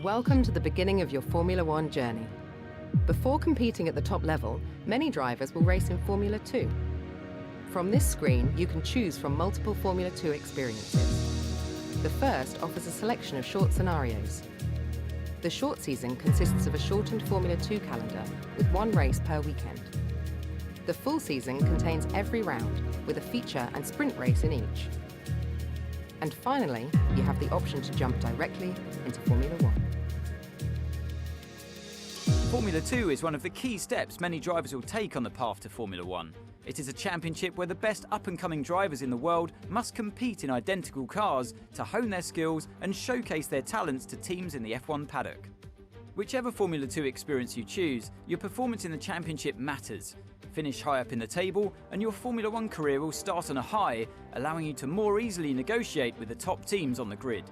Welcome to the beginning of your Formula One journey. Before competing at the top level, many drivers will race in Formula 2. From this screen, you can choose from multiple Formula 2 experiences. The first offers a selection of short scenarios. The short season consists of a shortened Formula 2 calendar with one race per weekend. The full season contains every round, with a feature and sprint race in each. And finally, you have the option to jump directly into Formula 1. Formula 2 is one of the key steps many drivers will take on the path to Formula 1. It is a championship where the best up-and-coming drivers in the world must compete in identical cars to hone their skills and showcase their talents to teams in the F1 paddock. Whichever Formula 2 experience you choose, your performance in the championship matters. Finish high up in the table and your Formula 1 career will start on a high, allowing you to more easily negotiate with the top teams on the grid.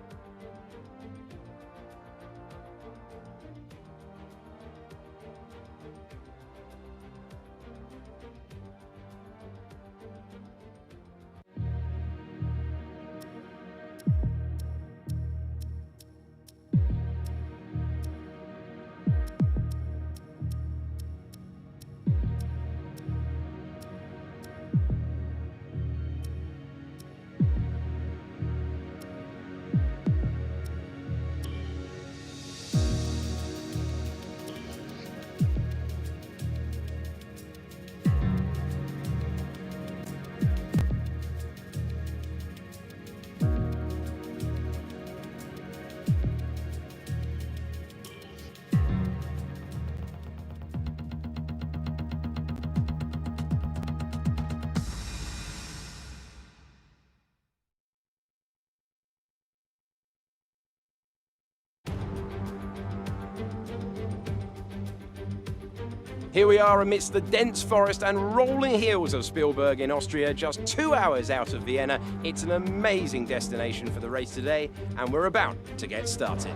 Here we are amidst the dense forest and rolling hills of Spielberg in Austria, just 2 hours out of Vienna. It's an amazing destination for the race today, and we're about to get started.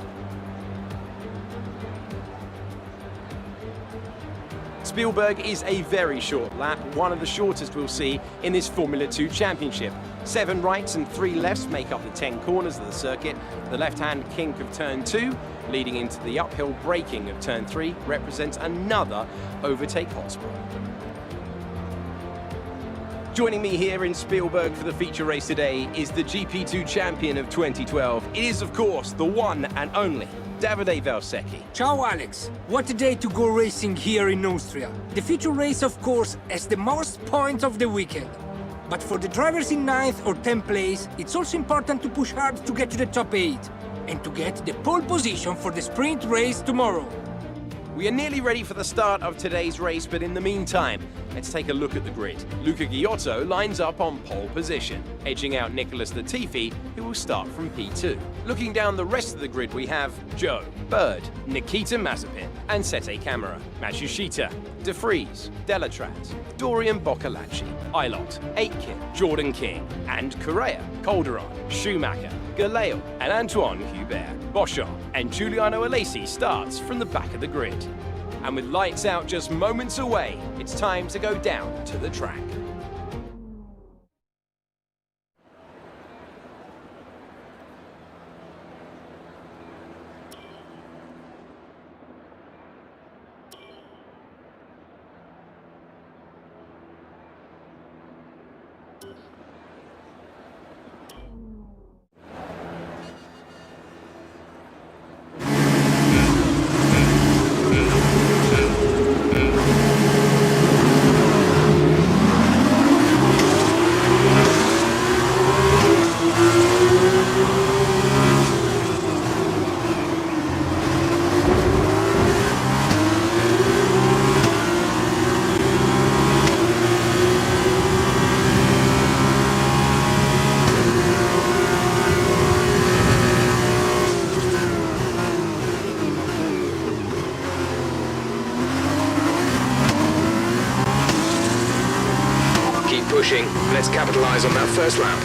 Spielberg is a very short lap, one of the shortest we'll see in this Formula 2 championship. 7 rights and 3 lefts make up the 10 corners of the circuit. The left-hand kink of turn 2, leading into the uphill braking of turn 3, represents another overtake hotspot. Joining me here in Spielberg for the feature race today is the GP2 champion of 2012. It is, of course, the one and only Davide Valsecchi. Ciao Alex, what a day to go racing here in Austria. The feature race, of course, has the most points of the weekend. But for the drivers in 9th or 10th place, it's also important to push hard to get to the top 8 and to get the pole position for the sprint race tomorrow. We are nearly ready for the start of today's race, but in the meantime, let's take a look at the grid. Luca Ghiotto lines up on pole position, edging out Nicholas Latifi, who will start from P2. Looking down the rest of the grid, we have Joe, Bird, Nikita Mazepin, Ansete Camara, Matsushita, De Vries, Delatraz, Dorian Boccalacci, Ilott, Aitken, Jordan King, and Correa, Calderon, Schumacher, Galeo, and Antoine Hubert. Boschon and Giuliano Alesi starts from the back of the grid. And with lights out just moments away, it's time to go down to the track. Pushing. Let's capitalize on that first lap.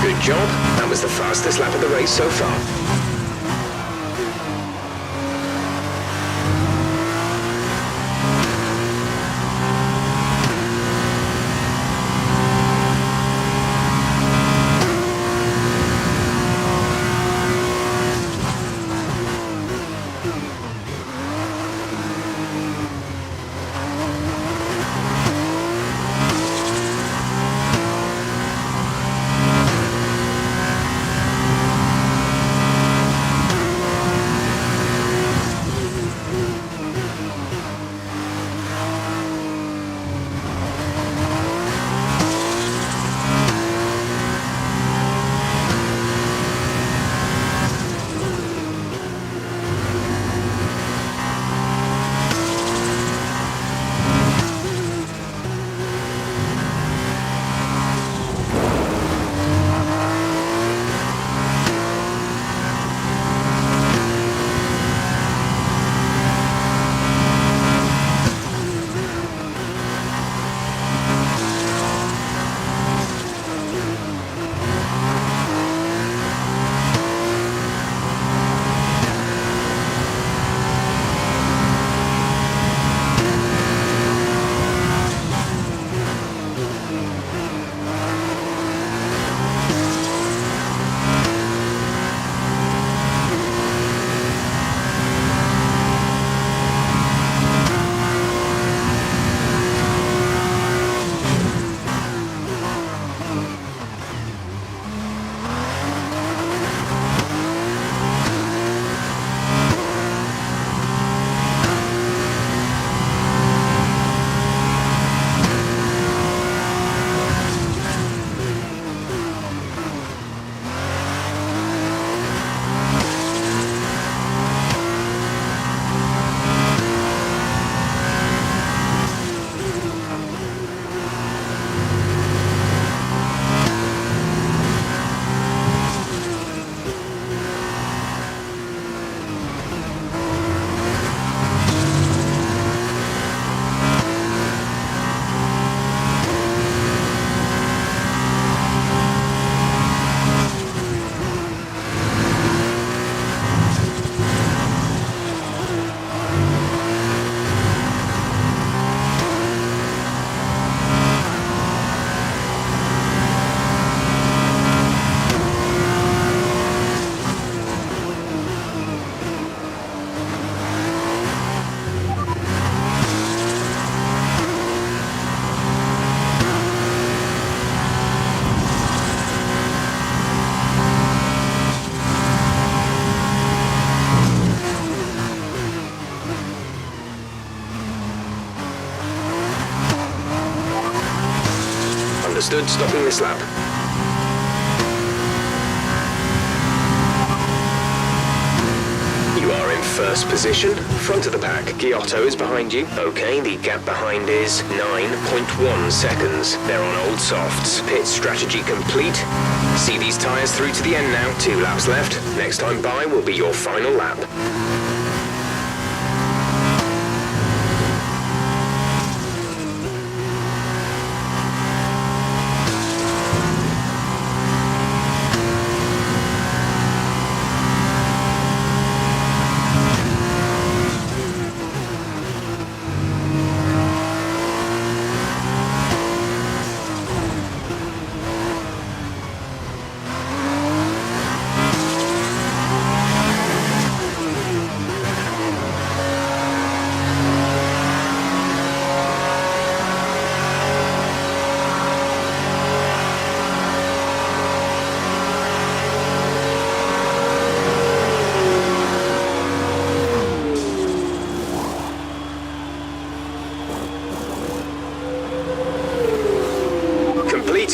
Good job. That was the fastest lap of the race so far. Understood, stopping this lap. You are in first position, front of the pack. Giotto is behind you. Okay, the gap behind is 9.1 seconds. They're on old softs. Pit strategy complete. See these tyres through to the end now. 2 laps left. Next time by will be your final lap.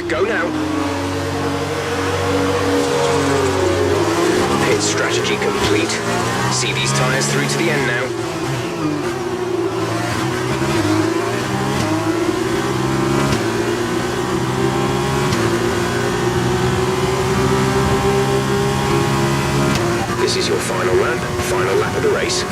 Go now. Pit strategy complete. See these tyres through to the end now. This is your final lap of the race.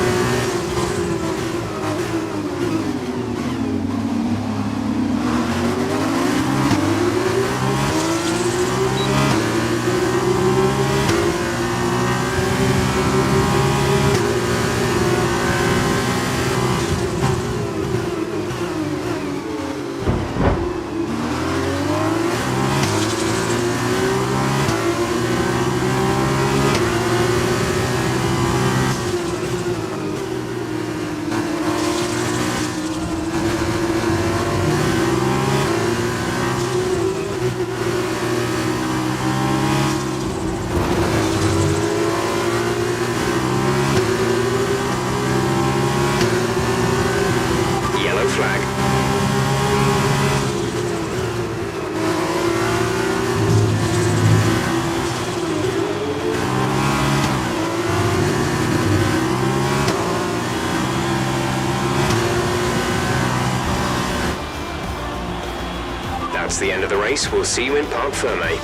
race. We'll see you in Parc Ferme.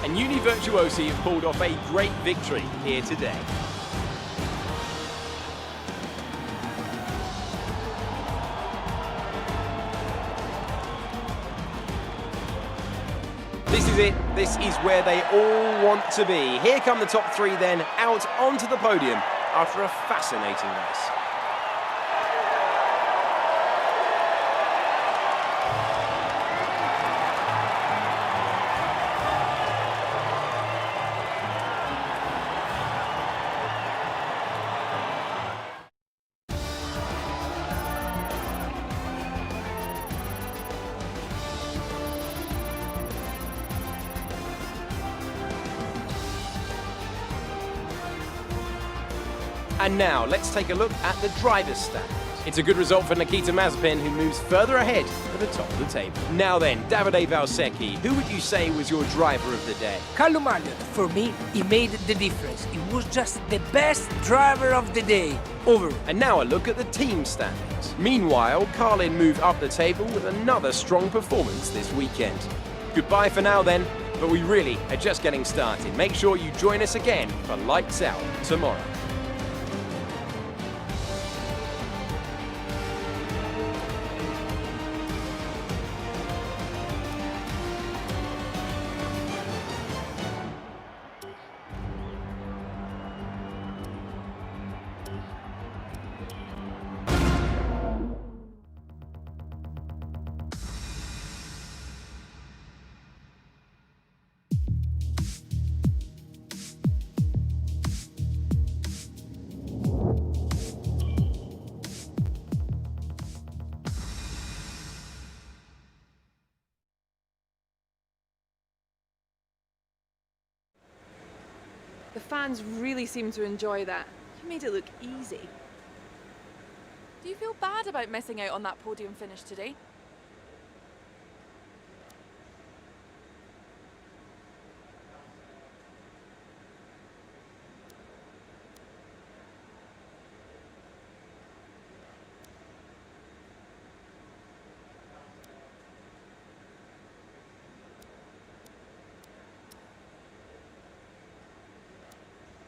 And Uni Virtuosi have pulled off a great victory here today. This is it. This is where they all want to be. Here come the top three then, out onto the podium after a fascinating race. And now, let's take a look at the driver's standings. It's a good result for Nikita Mazepin, who moves further ahead at the top of the table. Now then, Davide Valsecchi, who would you say was your driver of the day? Carlo Magno, for me, he made the difference. He was just the best driver of the day. Over. And now a look at the team standings. Meanwhile, Carlin moved up the table with another strong performance this weekend. Goodbye for now then, but we really are just getting started. Make sure you join us again for Lights Out tomorrow. The fans really seem to enjoy that. You made it look easy. Do you feel bad about missing out on that podium finish today?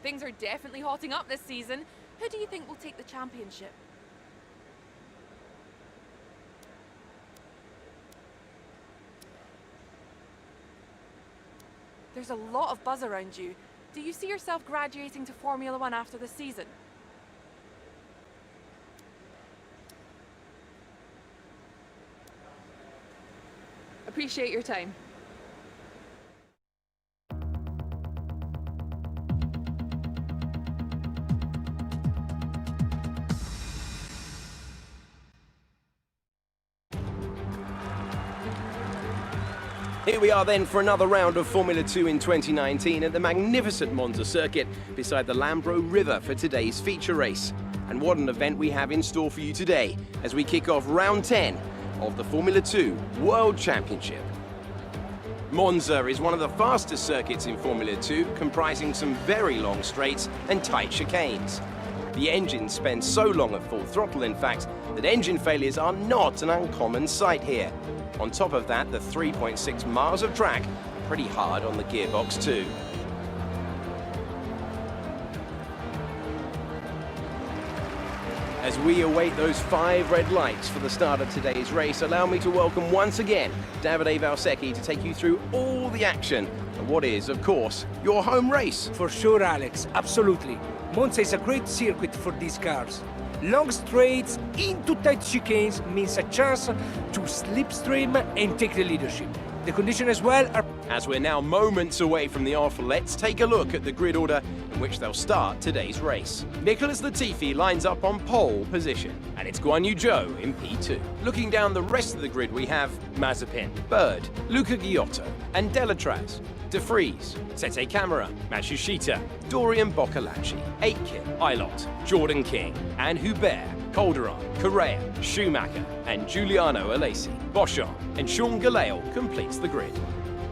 Things are definitely hotting up this season. Who do you think will take the championship? There's a lot of buzz around you. Do you see yourself graduating to Formula One after the season? Appreciate your time. Here we are then for another round of Formula 2 in 2019 at the magnificent Monza circuit beside the Lambro River for today's feature race. And what an event we have in store for you today as we kick off round 10 of the Formula 2 World Championship. Monza is one of the fastest circuits in Formula 2, comprising some very long straights and tight chicanes. The engine spends so long at full throttle, in fact, that engine failures are not an uncommon sight here. On top of that, the 3.6 miles of track are pretty hard on the gearbox too. As we await those 5 red lights for the start of today's race, allow me to welcome once again Davide Valsecchi to take you through all the action of what is, of course, your home race. For sure, Alex, absolutely. Monza is a great circuit for these cars. Long straights into tight chicanes means a chance to slipstream and take the leadership. The conditions as well are... As we're now moments away from the off, let's take a look at the grid order in which they'll start today's race. Nicholas Latifi lines up on pole position, and it's Guan Yu Zhou in P2. Looking down the rest of the grid, we have Mazepin, Bird, Luca Giotto, and Delatraz, De Vries, Sete Camara, Matsushita, Dorian Boccalacci, Aitken, Ilott, Jordan King, and Hubert, Calderon, Correa, Schumacher, and Giuliano Alesi. Boschon and Sean Gelael completes the grid.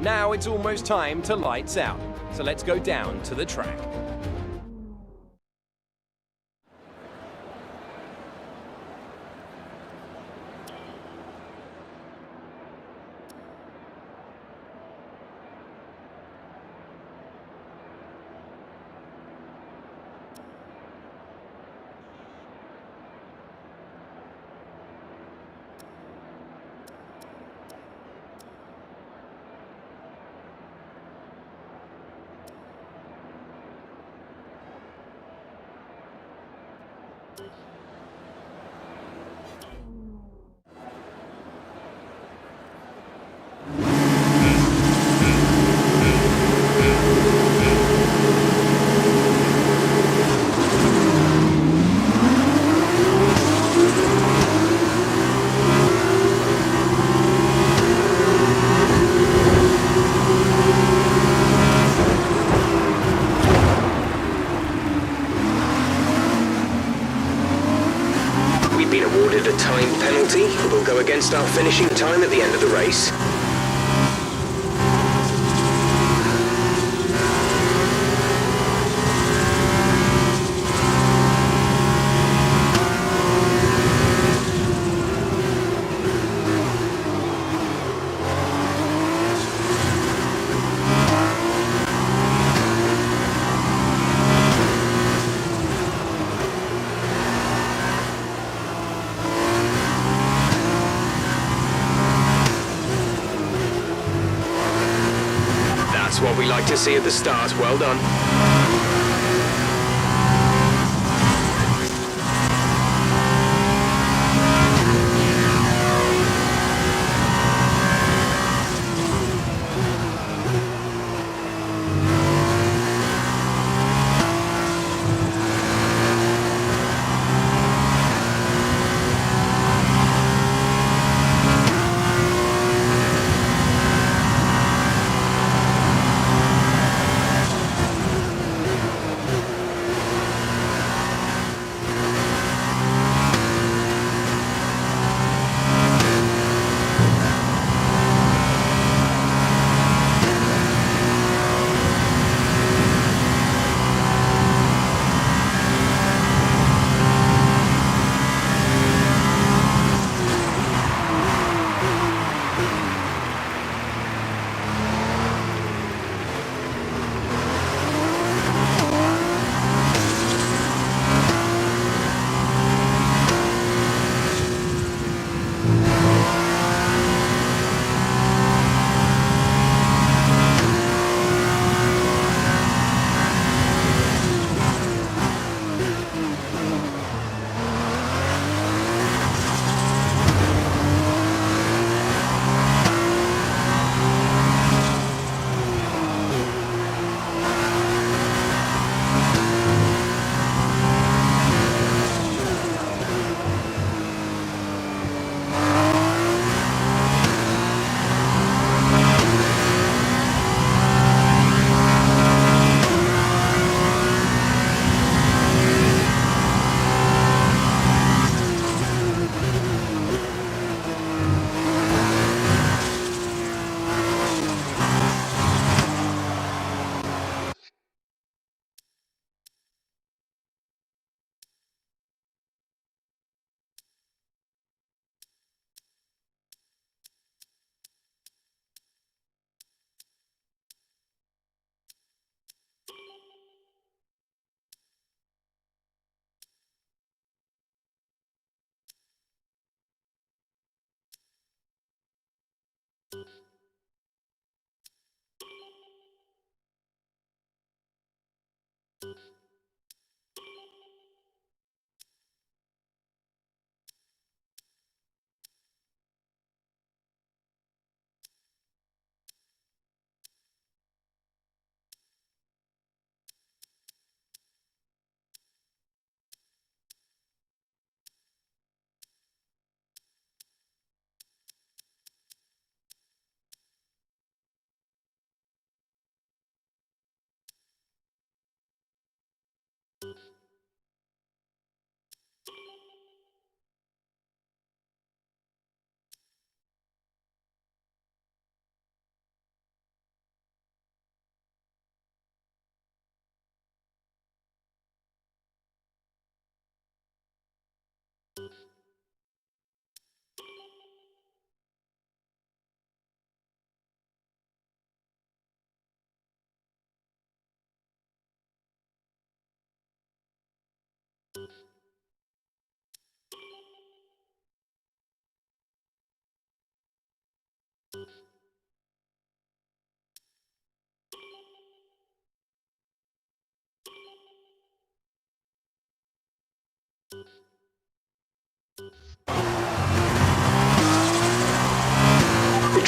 Now it's almost time to lights out. So let's go down to the track. Been awarded a time penalty. We'll go against our finishing time at the end of the race. That's what we like to see at the start. Well done.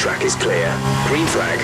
track is clear. Green flag.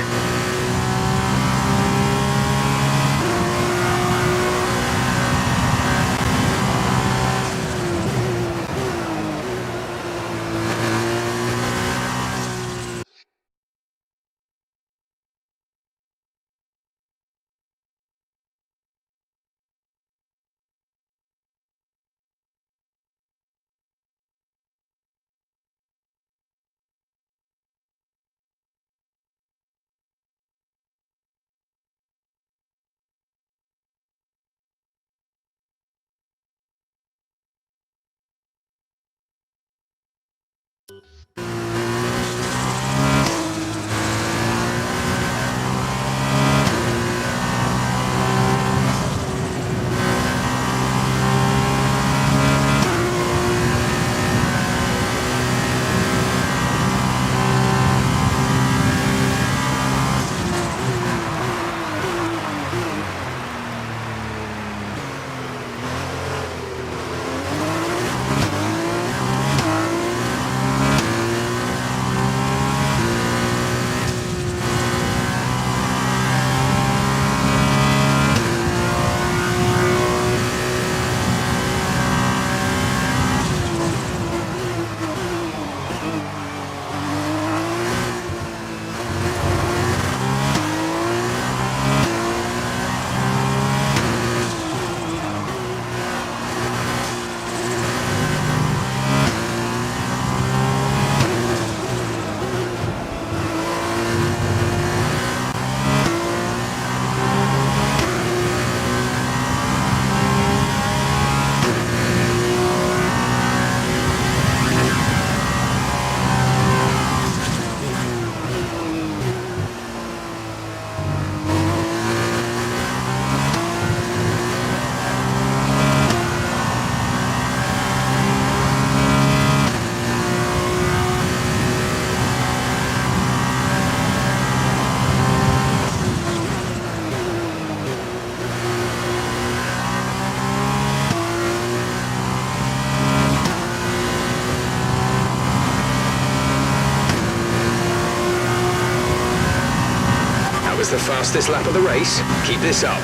Was the fastest lap of the race. Keep this up.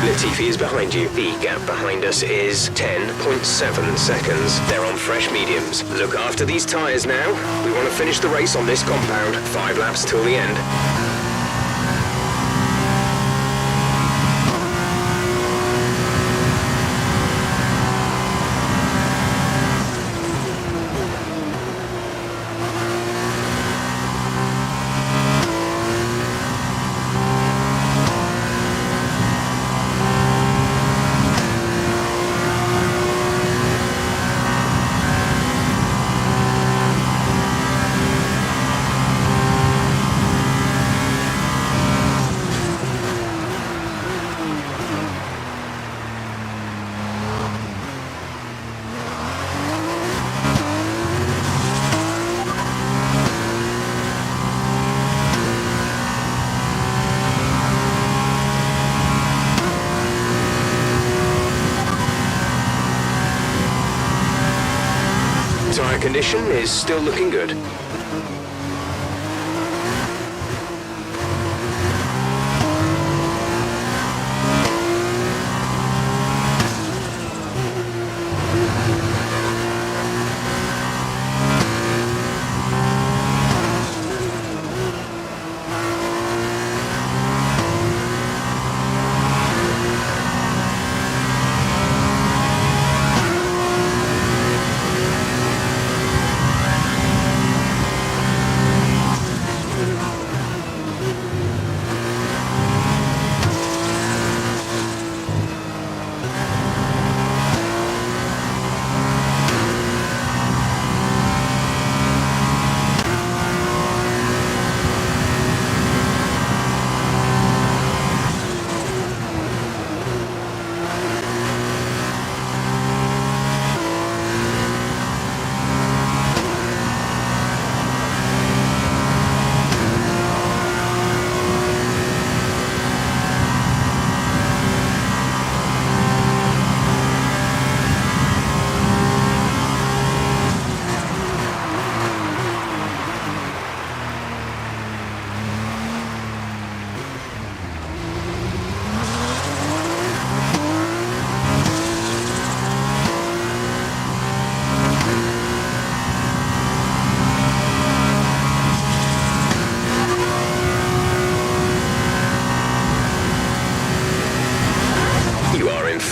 Latifi is behind you. The gap behind us is 10.7 seconds. They're on fresh mediums. Look after these tyres now. We want to finish the race on this compound. 5 laps till the end. Tyre condition is still looking good.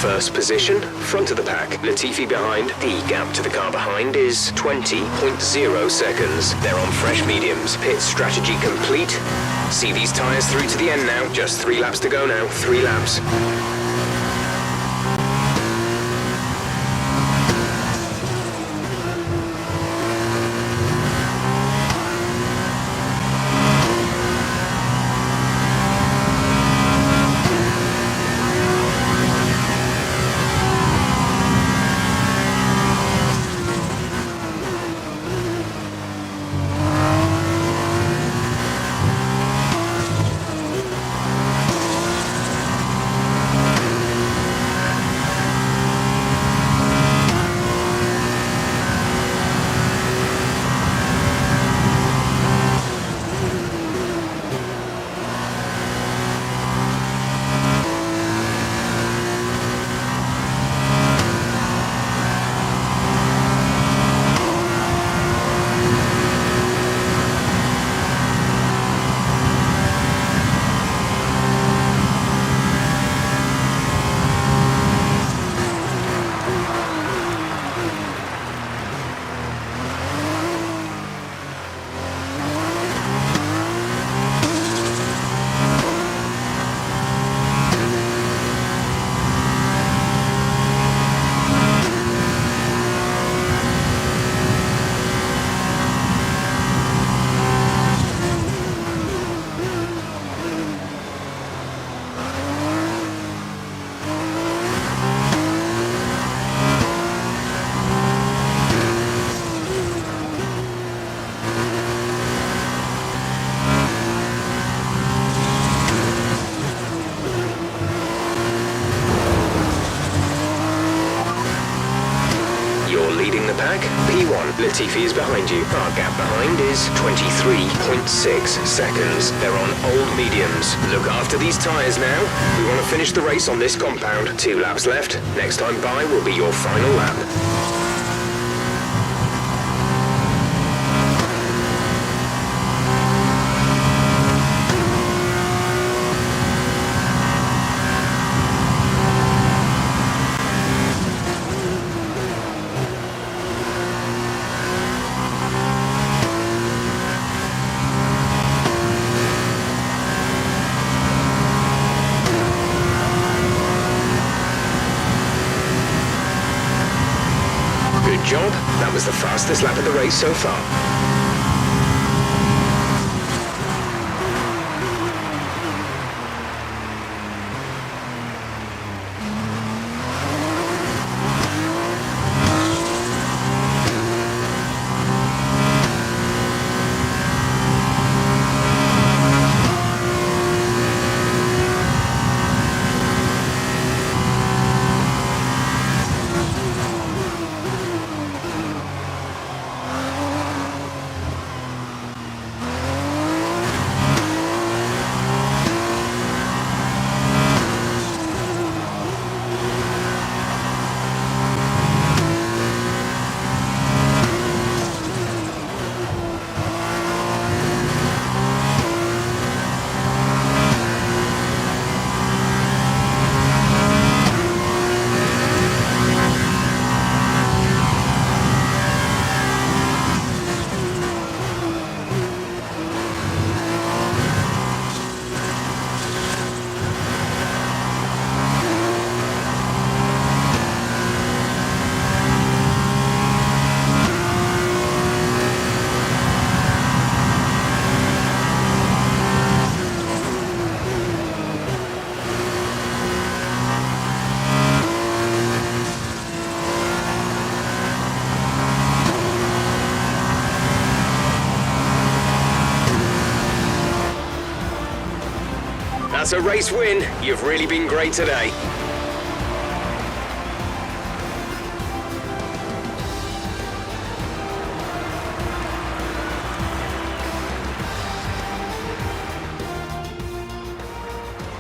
first position, front of the pack. Latifi behind. The gap to the car behind is 20.0 seconds. They're on fresh mediums. Pit strategy complete. See these tyres through to the end now. Just 3 laps to go now. 3 laps. Pack, P1, Latifi is behind you. Our gap behind is 23.6 seconds. They're on old mediums. Look after these tyres now. We want to finish the race on this compound. 2 laps left. Next time by will be your final lap. Job. That was the fastest lap of the race so far. That's a race win. You've really been great today.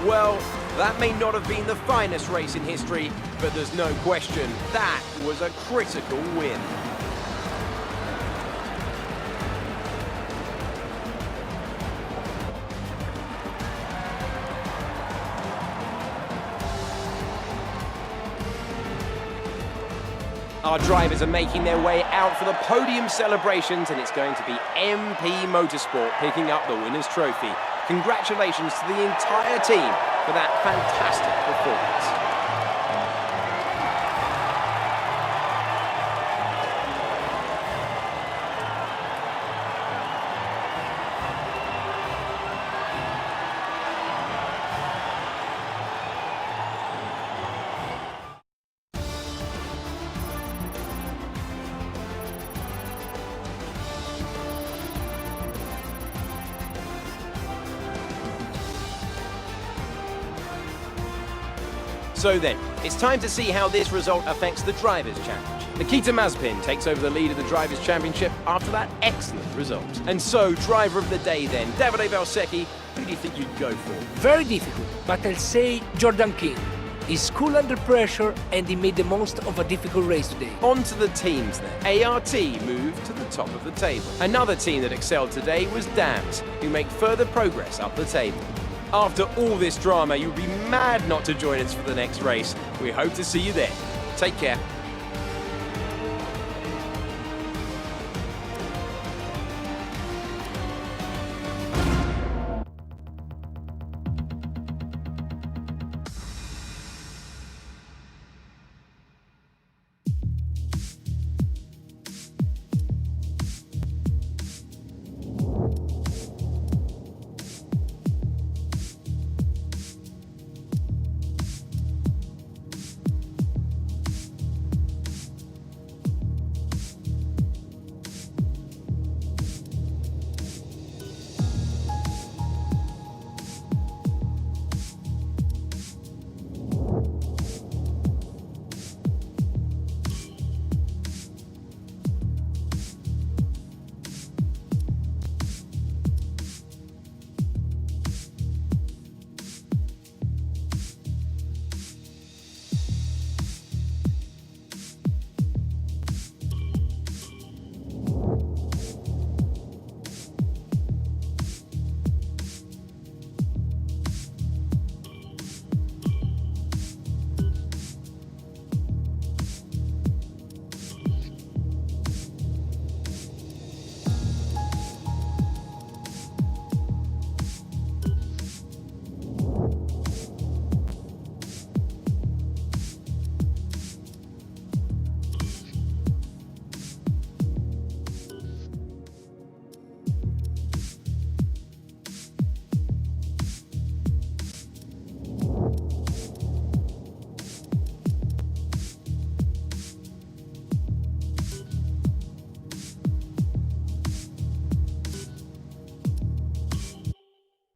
Well, that may not have been the finest race in history, but there's no question that was a critical win. Our drivers are making their way out for the podium celebrations, and it's going to be MP Motorsport picking up the winner's trophy. Congratulations to the entire team for that fantastic performance. So then, it's time to see how this result affects the Drivers' Championship. Nikita Mazepin takes over the lead of the Drivers' Championship after that excellent result. And so, driver of the day then, Davide Valsecchi, who do you think you'd go for? Very difficult, but I'll say Jordan King. He's cool under pressure and he made the most of a difficult race today. On to the teams then. ART moved to the top of the table. Another team that excelled today was DAMS, who make further progress up the table. After all this drama, you'd be mad not to join us for the next race. We hope to see you there. Take care.